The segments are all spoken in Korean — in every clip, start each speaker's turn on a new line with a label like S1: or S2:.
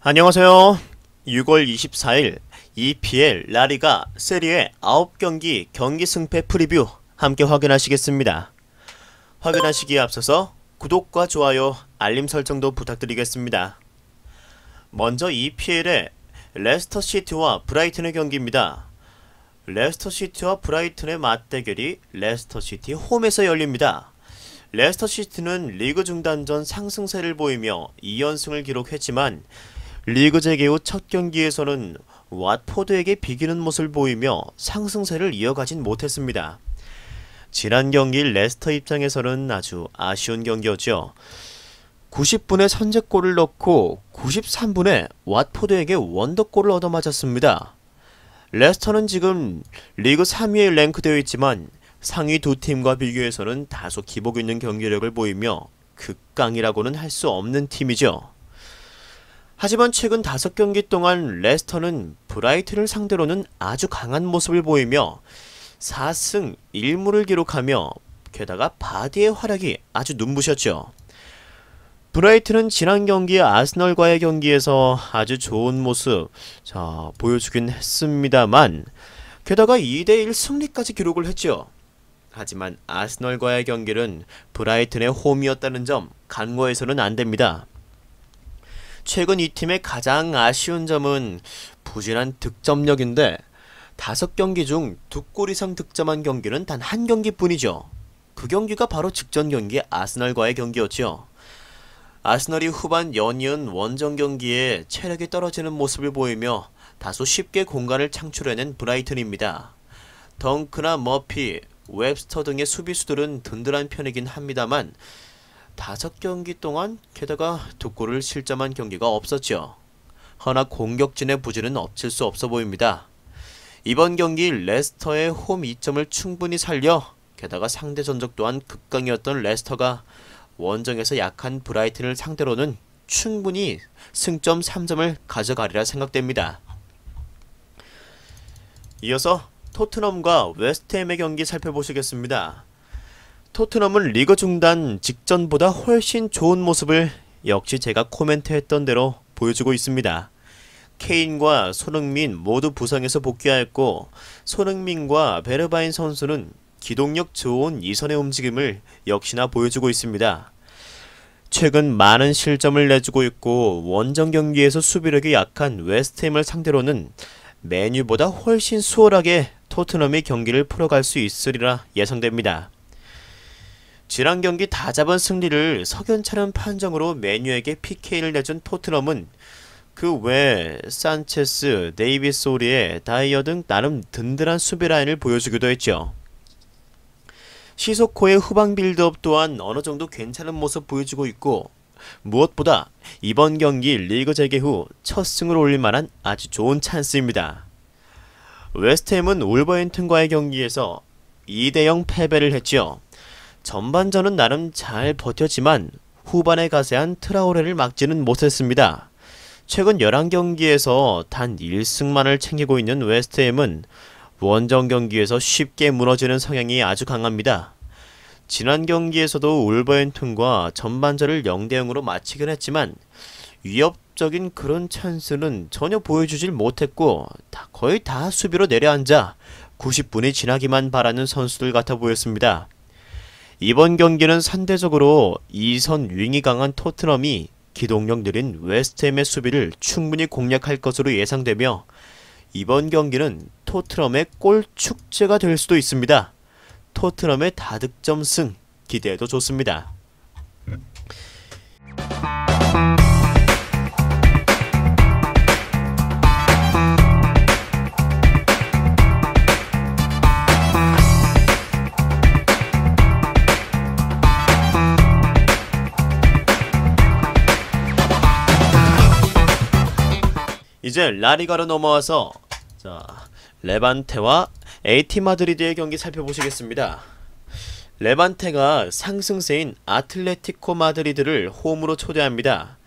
S1: 안녕하세요. 6월 24일 EPL 라리가 세리에 9경기 경기 승패 프리뷰 함께 확인하시겠습니다. 확인하시기에 앞서서 구독과 좋아요, 알림 설정도 부탁드리겠습니다. 먼저 EPL의 레스터시티와 브라이튼의 경기입니다. 레스터시티와 브라이튼의 맞대결이 레스터시티 홈에서 열립니다. 레스터시티는 리그 중단 전 상승세를 보이며 2연승을 기록했지만 리그 재개 후 첫 경기에서는 왓포드에게 비기는 모습을 보이며 상승세를 이어가진 못했습니다. 지난 경기 레스터 입장에서는 아주 아쉬운 경기였죠. 90분에 선제골을 넣고 93분에 왓포드에게 원더골을 얻어맞았습니다. 레스터는 지금 리그 3위에 랭크되어 있지만 상위 두 팀과 비교해서는 다소 기복 있는 경기력을 보이며 극강이라고는 할 수 없는 팀이죠. 하지만 최근 5경기 동안 레스터는 브라이튼을 상대로는 아주 강한 모습을 보이며 4승 1무를 기록하며 게다가 바디의 활약이 아주 눈부셨죠. 브라이튼은 지난 경기 아스널과의 경기에서 아주 좋은 모습 보여주긴 했습니다만 게다가 2대1 승리까지 기록을 했죠. 하지만 아스널과의 경기는 브라이튼의 홈이었다는 점 간과해서는 안됩니다. 최근 이 팀의 가장 아쉬운 점은 부진한 득점력인데 5경기 중 2골 이상 득점한 경기는 단 한 경기뿐이죠. 그 경기가 바로 직전 경기 아스널과의 경기였죠. 아스널이 후반 연이은 원정 경기에 체력이 떨어지는 모습을 보이며 다소 쉽게 공간을 창출해낸 브라이튼입니다. 덩크나 머피, 웹스터 등의 수비수들은 든든한 편이긴 합니다만 5경기 동안 게다가 2골을 실점한 경기가 없었죠. 허나 공격진의 부진은 엎칠 수 없어 보입니다. 이번 경기 레스터의 홈 2점을 충분히 살려 게다가 상대 전적 또한 극강이었던 레스터가 원정에서 약한 브라이튼을 상대로는 충분히 승점 3점을 가져가리라 생각됩니다. 이어서 토트넘과 웨스트햄의 경기 살펴보시겠습니다. 토트넘은 리그 중단 직전보다 훨씬 좋은 모습을 역시 제가 코멘트했던 대로 보여주고 있습니다. 케인과 손흥민 모두 부상에서 복귀하였고 손흥민과 베르바인 선수는 기동력 좋은 이선의 움직임을 역시나 보여주고 있습니다. 최근 많은 실점을 내주고 있고 원정 경기에서 수비력이 약한 웨스트햄을 상대로는 메뉴보다 훨씬 수월하게 토트넘이 경기를 풀어갈 수 있으리라 예상됩니다. 지난 경기 다 잡은 승리를 석연찮은 판정으로 메뉴에게 PK를 내준 토트넘은 그 외 산체스, 데이비스 오리에 다이어 등 나름 든든한 수비 라인을 보여주기도 했죠. 시소코의 후방 빌드업 또한 어느정도 괜찮은 모습 보여주고 있고 무엇보다 이번 경기 리그 재개 후 첫 승을 올릴 만한 아주 좋은 찬스입니다. 웨스트햄은 울버햄튼과의 경기에서 2대0 패배를 했죠. 전반전은 나름 잘 버텼지만 후반에 가세한 트라오레를 막지는 못했습니다. 최근 11경기에서 단 1승만을 챙기고 있는 웨스트햄은 원정 경기에서 쉽게 무너지는 성향이 아주 강합니다. 지난 경기에서도 울버햄튼과 전반전을 0대0으로 마치긴 했지만 위협적인 그런 찬스는 전혀 보여주질 못했고 거의 다 수비로 내려앉아 90분이 지나기만 바라는 선수들 같아 보였습니다. 이번 경기는 상대적으로 2선 윙이 강한 토트넘이 기동력 느린 웨스트햄의 수비를 충분히 공략할 것으로 예상되며 이번 경기는 토트넘의 골 축제가 될 수도 있습니다. 토트넘의 다득점 승 기대해도 좋습니다. 이제 라리가로 넘어와서 레반테와 AT 마드리드의 경기 살펴보시겠습니다. 레반테가 상승세인 아틀레티코 마드리드를 홈으로 초대합니다.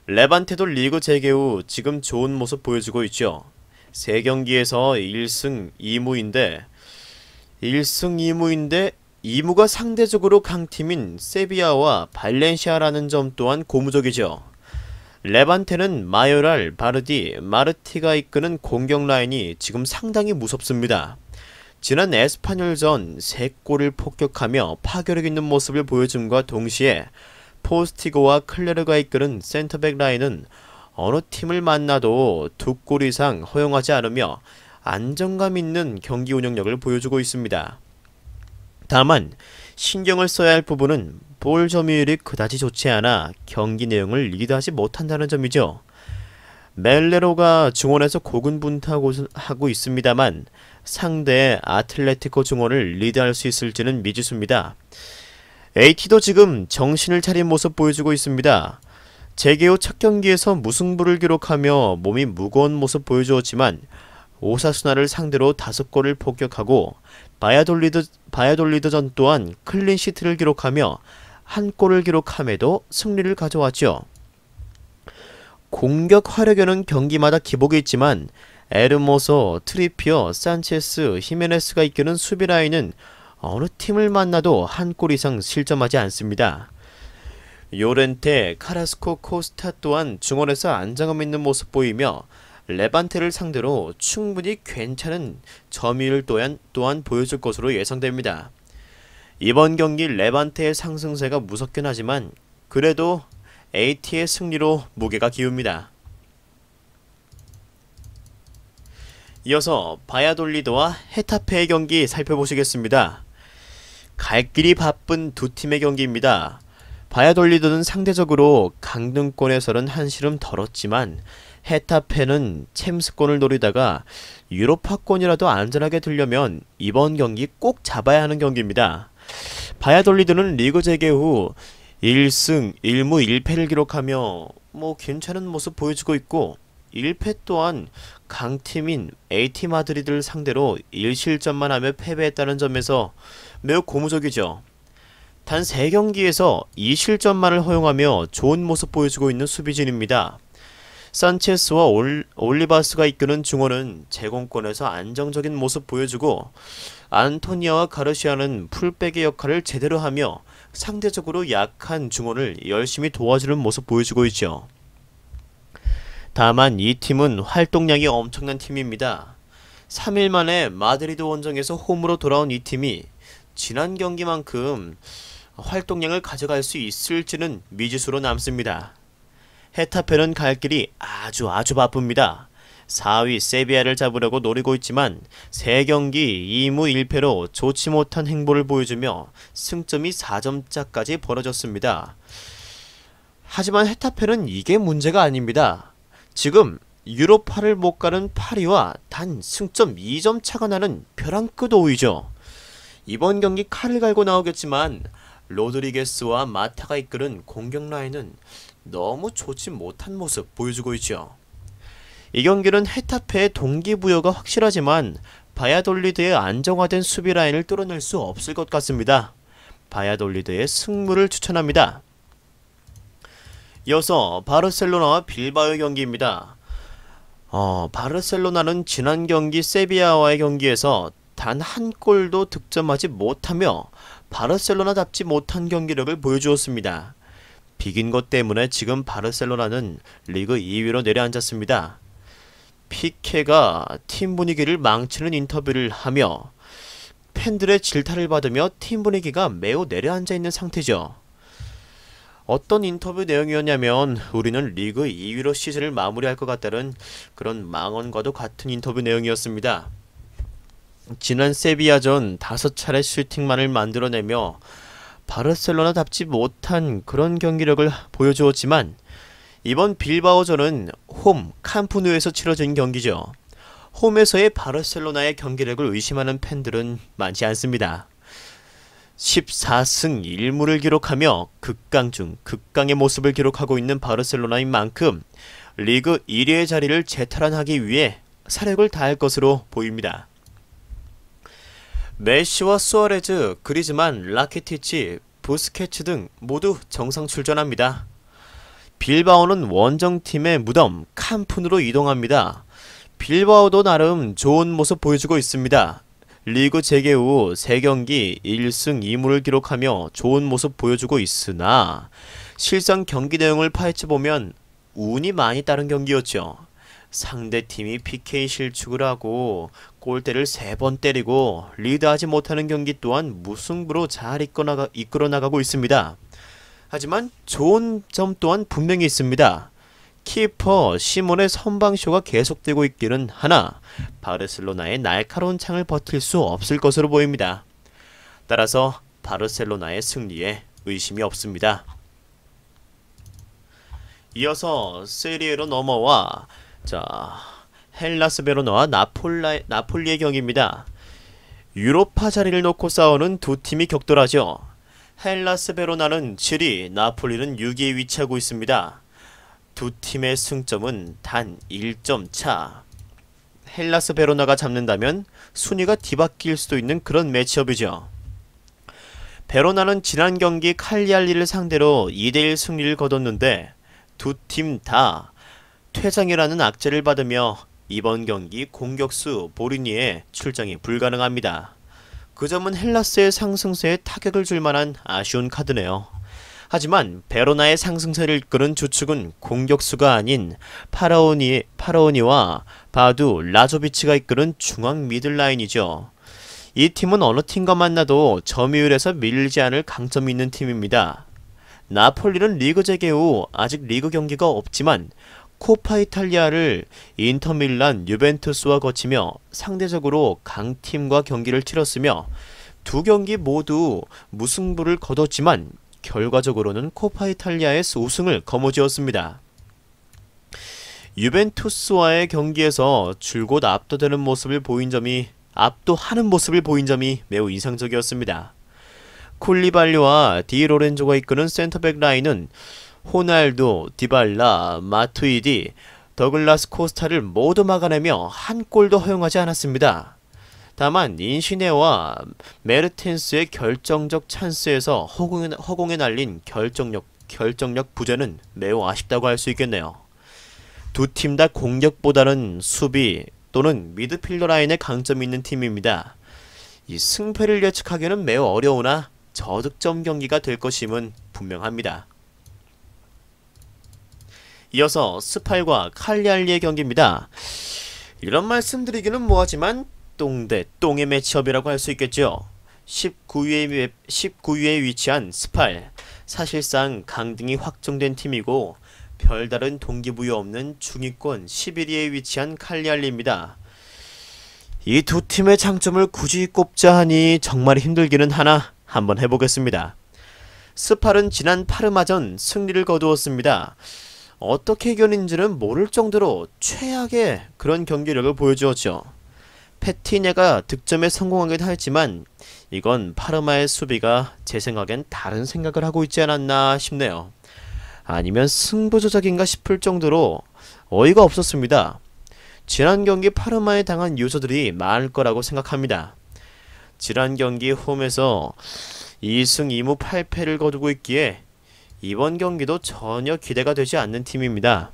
S1: 레반테도 리그 재개 후 지금 좋은 모습 보여주고 있죠. 3경기에서 1승 2무인데 2무가 상대적으로 강팀인 세비야와 발렌시아라는 점 또한 고무적이죠. 레반테는 마요랄, 바르디, 마르티가 이끄는 공격 라인이 지금 상당히 무섭습니다. 지난 에스파뇰전 3골을 폭격하며 파괴력 있는 모습을 보여줌과 동시에 포스티고와 클레르가 이끄는 센터백 라인은 어느 팀을 만나도 2골 이상 허용하지 않으며 안정감 있는 경기 운영력을 보여주고 있습니다. 다만 신경을 써야 할 부분은 볼 점유율이 그다지 좋지 않아 경기 내용을 리드하지 못한다는 점이죠. 멜레로가 중원에서 고군분투하고 있습니다만 상대의 아틀레티코 중원을 리드할 수 있을지는 미지수입니다. AT도 지금 정신을 차린 모습 보여주고 있습니다. 재개 후 첫 경기에서 무승부를 기록하며 몸이 무거운 모습 보여주었지만 오사수나를 상대로 5골을 폭격하고 바야돌리드전 또한 클린시트를 기록하며 1골을 기록함에도 승리를 가져왔죠. 공격 화력에는 경기마다 기복이 있지만 에르모소, 트리피어, 산체스, 히메네스가 이끄는 수비라인은 어느 팀을 만나도 1골 이상 실점하지 않습니다. 요렌테, 카라스코, 코스타 또한 중원에서 안정감 있는 모습 보이며 레반테를 상대로 충분히 괜찮은 점유율 또한 보여줄 것으로 예상됩니다. 이번 경기 레반테의 상승세가 무섭긴 하지만 그래도 AT의 승리로 무게가 기웁니다. 이어서 바야돌리드와 헤타페의 경기 살펴보시겠습니다. 갈 길이 바쁜 두 팀의 경기입니다. 바야돌리드는 상대적으로 강등권에서는 한시름 덜었지만 헤타페는 챔스권을 노리다가 유로파권이라도 안전하게 들려면 이번 경기 꼭 잡아야 하는 경기입니다. 바야돌리드는 리그 재개 후 1승 1무 1패를 기록하며 괜찮은 모습 보여주고 있고 1패 또한 강팀인 AT 마드리드를 상대로 1실점만 하며 패배했다는 점에서 매우 고무적이죠. 단 3경기에서 2실점만을 허용하며 좋은 모습 보여주고 있는 수비진입니다. 산체스와 올리바스가 이끄는 중원은 제공권에서 안정적인 모습 보여주고 안토니아와 가르시아는 풀백의 역할을 제대로 하며 상대적으로 약한 중원을 열심히 도와주는 모습 보여주고 있죠. 다만 이 팀은 활동량이 엄청난 팀입니다. 3일 만에 마드리드 원정에서 홈으로 돌아온 이 팀이 지난 경기만큼 활동량을 가져갈 수 있을지는 미지수로 남습니다. 헤타페는 갈 길이 아주 바쁩니다. 4위 세비야를 잡으려고 노리고 있지만 3경기 2무 1패로 좋지 못한 행보를 보여주며 승점이 4점짜까지 벌어졌습니다. 하지만 헤타페는 이게 문제가 아닙니다. 지금 유로파를 못 가는 파리와 단 승점 2점 차가 나는 벼랑 끝 5위죠. 이번 경기 칼을 갈고 나오겠지만 로드리게스와 마타가 이끄는 공격 라인은 너무 좋지 못한 모습 보여주고 있죠. 이 경기는 헤타페의 동기부여가 확실하지만 바야돌리드의 안정화된 수비 라인을 뚫어낼 수 없을 것 같습니다. 바야돌리드의 승부를 추천합니다. 이어서 바르셀로나와 빌바오의 경기입니다. 바르셀로나는 지난 경기 세비야와의 경기에서 단 한 골도 득점하지 못하며 바르셀로나답지 못한 경기력을 보여주었습니다. 비긴 것 때문에 지금 바르셀로나는 리그 2위로 내려앉았습니다. 피케가 팀 분위기를 망치는 인터뷰를 하며 팬들의 질타를 받으며 팀 분위기가 매우 내려앉아 있는 상태죠. 어떤 인터뷰 내용이었냐면 우리는 리그 2위로 시즌을 마무리할 것 같다는 그런 망언과도 같은 인터뷰 내용이었습니다. 지난 세비야전 5차례 슈팅만을 만들어내며 바르셀로나답지 못한 그런 경기력을 보여주었지만 이번 빌바오전은 홈 캄프누에서 치러진 경기죠. 홈에서의 바르셀로나의 경기력을 의심하는 팬들은 많지 않습니다. 14승 1무를 기록하며 극강 중 극강의 모습을 기록하고 있는 바르셀로나인 만큼 리그 1위의 자리를 재탈환하기 위해 사력을 다할 것으로 보입니다. 메시와 수아레즈, 그리즈만, 라키티치, 부스케츠 등 모두 정상 출전합니다. 빌바오는 원정팀의 무덤 캄프누로 이동합니다. 빌바오도 나름 좋은 모습 보여주고 있습니다. 리그 재개 후 3경기 1승 2무를 기록하며 좋은 모습 보여주고 있으나 실상 경기 내용을 파헤쳐보면 운이 많이 따른 경기였죠. 상대팀이 PK 실축을 하고 골대를 3번 때리고 리드하지 못하는 경기 또한 무승부로 잘 이끌어 나가고 있습니다. 하지만 좋은 점 또한 분명히 있습니다. 키퍼 시몬의 선방쇼가 계속되고 있기는 하나 바르셀로나의 날카로운 창을 버틸 수 없을 것으로 보입니다. 따라서 바르셀로나의 승리에 의심이 없습니다. 이어서 세리에로 넘어와 헬라스 베로나와 나폴리의 경기입니다. 유로파 자리를 놓고 싸우는 두 팀이 격돌하죠. 헬라스 베로나는 7위, 나폴리는 6위에 위치하고 있습니다. 두 팀의 승점은 단 1점 차. 헬라스 베로나가 잡는다면 순위가 뒤바뀔 수도 있는 그런 매치업이죠. 베로나는 지난 경기 칼리알리를 상대로 2대1 승리를 거뒀는데 두 팀 다 퇴장이라는 악재를 받으며 이번 경기 공격수 보리니의 출장이 불가능합니다. 그 점은 헬라스의 상승세에 타격을 줄 만한 아쉬운 카드네요. 하지만 베로나의 상승세를 이끄는 주축은 공격수가 아닌 파라오니와 바두, 라조비치가 이끄는 중앙 미들라인이죠. 이 팀은 어느 팀과 만나도 점유율에서 밀리지 않을 강점이 있는 팀입니다. 나폴리는 리그 재개 후 아직 리그 경기가 없지만 코파 이탈리아를 인터밀란, 유벤투스와 거치며 상대적으로 강팀과 경기를 치렀으며 두 경기 모두 무승부를 거뒀지만 결과적으로는 코파 이탈리아의 우승을 거머쥐었습니다. 유벤투스와의 경기에서 줄곧 압도하는 모습을 보인 점이 매우 인상적이었습니다. 쿨리발리와 디로렌조가 이끄는 센터백 라인은 호날두, 디발라, 마투이디, 더글라스 코스타를 모두 막아내며 한 골도 허용하지 않았습니다. 다만 인시네와 메르텐스의 결정적 찬스에서 허공에 날린 결정력 부재는 매우 아쉽다고 할 수 있겠네요. 두 팀 다 공격보다는 수비 또는 미드필더 라인에 강점이 있는 팀입니다. 이 승패를 예측하기는 매우 어려우나 저득점 경기가 될 것임은 분명합니다. 이어서 스팔과 칼리알리의 경기입니다. 이런 말씀드리기는 뭐하지만 똥 대 똥의 매치업이라고 할 수 있겠죠. 19위에 위치한 스팔, 사실상 강등이 확정된 팀이고 별다른 동기부여 없는 중위권 11위에 위치한 칼리알리입니다. 이 두 팀의 장점을 굳이 꼽자 하니 정말 힘들기는 하나 한번 해보겠습니다. 스팔은 지난 파르마전 승리를 거두었습니다. 어떻게 이겼는지는 모를 정도로 최악의 그런 경기력을 보여주었죠. 페티네가 득점에 성공하기도 했지만 이건 파르마의 수비가 제 생각엔 다른 생각을 하고 있지 않았나 싶네요. 아니면 승부조작인가 싶을 정도로 어이가 없었습니다. 지난 경기 파르마에 당한 유저들이 많을 거라고 생각합니다. 지난 경기 홈에서 2승 2무 8패를 거두고 있기에 이번 경기도 전혀 기대가 되지 않는 팀입니다.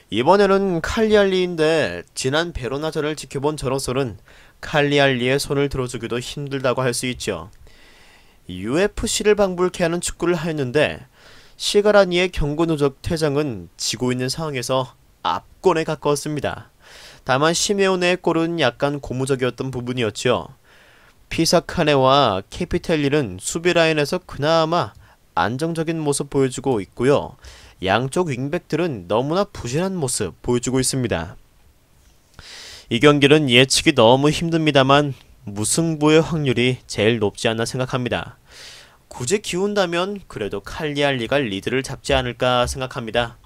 S1: 이번에는 칼리알리인데 지난 베로나전을 지켜본 저로서는 칼리알리의 손을 들어주기도 힘들다고 할 수 있죠. UFC를 방불케 하는 축구를 하였는데 시가라니의 경고 누적 퇴장은 지고 있는 상황에서 압권에 가까웠습니다. 다만 시메오네의 골은 약간 고무적이었던 부분이었죠. 피사카네와 케피텔리는 수비라인에서 그나마 안정적인 모습 보여주고 있고요. 양쪽 윙백들은 너무나 부진한 모습 보여주고 있습니다. 이 경기는 예측이 너무 힘듭니다만 무승부의 확률이 제일 높지 않나 생각합니다. 굳이 기운다면 그래도 칼리알리가 리드를 잡지 않을까 생각합니다.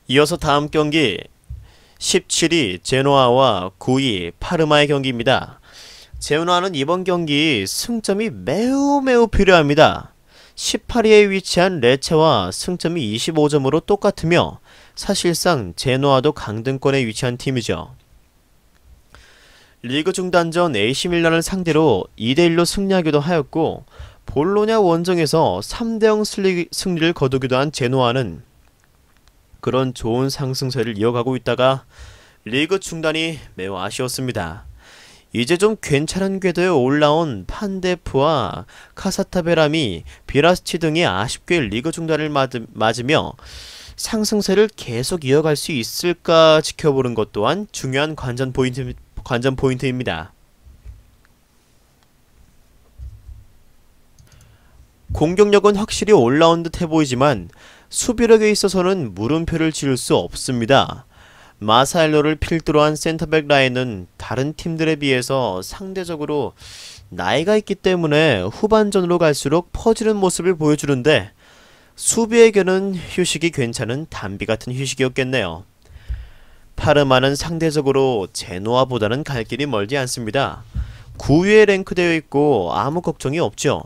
S1: 이어서 다음 경기 17위 제노아와 9위 파르마의 경기입니다. 제노아는 이번 경기 승점이 매우 필요합니다. 18위에 위치한 레체와 승점이 25점으로 똑같으며 사실상 제노아도 강등권에 위치한 팀이죠. 리그 중단전 AC밀란을 상대로 2대1로 승리하기도 하였고 볼로냐 원정에서 3대0 승리를 거두기도 한 제노아는 그런 좋은 상승세를 이어가고 있다가 리그 중단이 매우 아쉬웠습니다. 이제 좀 괜찮은 궤도에 올라온 판데프와 카사타베람이 비라스치 등이 아쉽게 리그 중단을 맞으며 상승세를 계속 이어갈 수 있을까 지켜보는 것 또한 중요한 관전 포인트입니다. 공격력은 확실히 올라온 듯 해보이지만 수비력에 있어서는 물음표를 지을 수 없습니다. 마사엘로를 필두로 한 센터백 라인은 다른 팀들에 비해서 상대적으로 나이가 있기 때문에 후반전으로 갈수록 퍼지는 모습을 보여주는데 수비에게는 휴식이 괜찮은 담비 같은 휴식이었겠네요. 파르마는 상대적으로 제노아보다는 갈 길이 멀지 않습니다. 9위에 랭크되어 있고 아무 걱정이 없죠.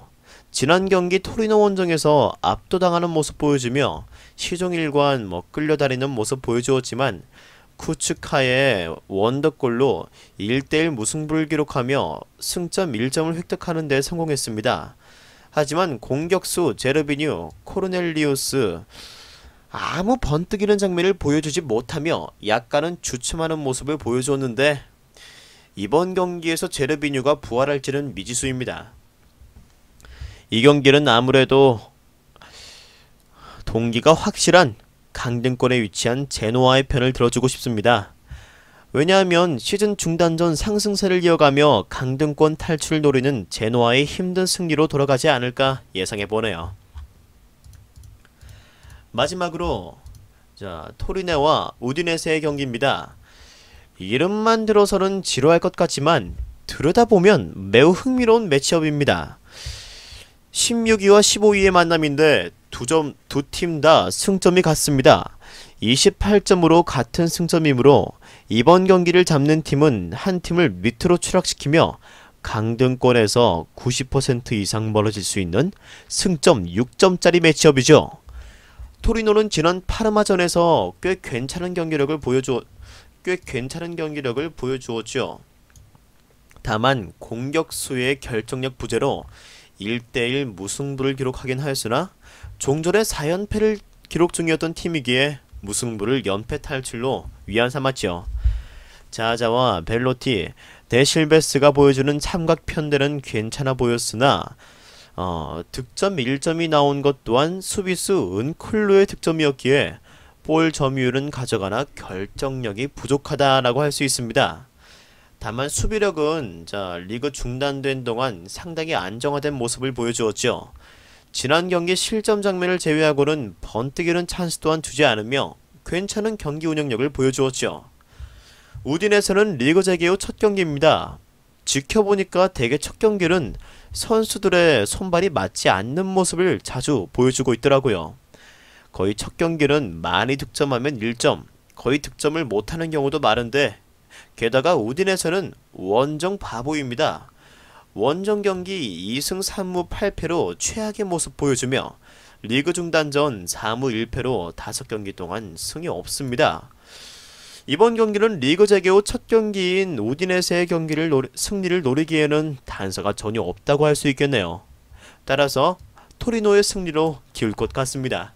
S1: 지난 경기 토리노 원정에서 압도당하는 모습 보여주며 시종일관 끌려다니는 모습 보여주었지만 쿠츠카의 원더골로 1대1 무승부를 기록하며 승점 1점을 획득하는 데 성공했습니다. 하지만 공격수 제르비뉴, 코르넬리우스 아무 번뜩이는 장면을 보여주지 못하며 약간은 주춤하는 모습을 보여주었는데 이번 경기에서 제르비뉴가 부활할지는 미지수입니다. 이 경기는 아무래도 동기가 확실한 강등권에 위치한 제노아의 편을 들어주고 싶습니다. 왜냐하면 시즌 중단 전 상승세를 이어가며 강등권 탈출을 노리는 제노아의 힘든 승리로 돌아가지 않을까 예상해보네요. 마지막으로 토리네와 우디네세의 경기입니다. 이름만 들어서는 지루할 것 같지만 들여다보면 매우 흥미로운 매치업입니다. 16위와 15위의 만남인데 두 팀 다 승점이 같습니다. 28점으로 같은 승점이므로 이번 경기를 잡는 팀은 한 팀을 밑으로 추락시키며 강등권에서 90% 이상 멀어질 수 있는 승점 6점짜리 매치업이죠. 토리노는 지난 파르마전에서 꽤 괜찮은 경기력을 보여주었죠. 다만 공격수의 결정력 부재로 1대1 무승부를 기록하긴 하였으나 종전에 4연패를 기록 중이었던 팀이기에 무승부를 연패 탈출로 위안 삼았죠. 자자와 벨로티, 데실베스가 보여주는 삼각 편대는 괜찮아 보였으나 득점 1점이 나온 것 또한 수비수 은클루의 득점이었기에 볼 점유율은 가져가나 결정력이 부족하다라고 할 수 있습니다. 다만 수비력은 리그 중단된 동안 상당히 안정화된 모습을 보여주었죠. 지난 경기 실점 장면을 제외하고는 번뜩이는 찬스 또한 주지 않으며 괜찮은 경기 운영력을 보여주었죠. 우딘에서는 리그 재개 후 첫 경기입니다. 지켜보니까 대개 첫 경기는 선수들의 손발이 맞지 않는 모습을 자주 보여주고 있더라고요. 거의 첫 경기는 많이 득점하면 1점, 거의 득점을 못하는 경우도 많은데 게다가 우딘에서는 원정 바보입니다. 원정 경기 2승 3무 8패로 최악의 모습 보여주며 리그 중단 전 4무 1패로 5경기 동안 승이 없습니다. 이번 경기는 리그 재개 후 첫 경기인 우디네세의 승리를 노리기에는 단서가 전혀 없다고 할 수 있겠네요. 따라서 토리노의 승리로 기울 것 같습니다.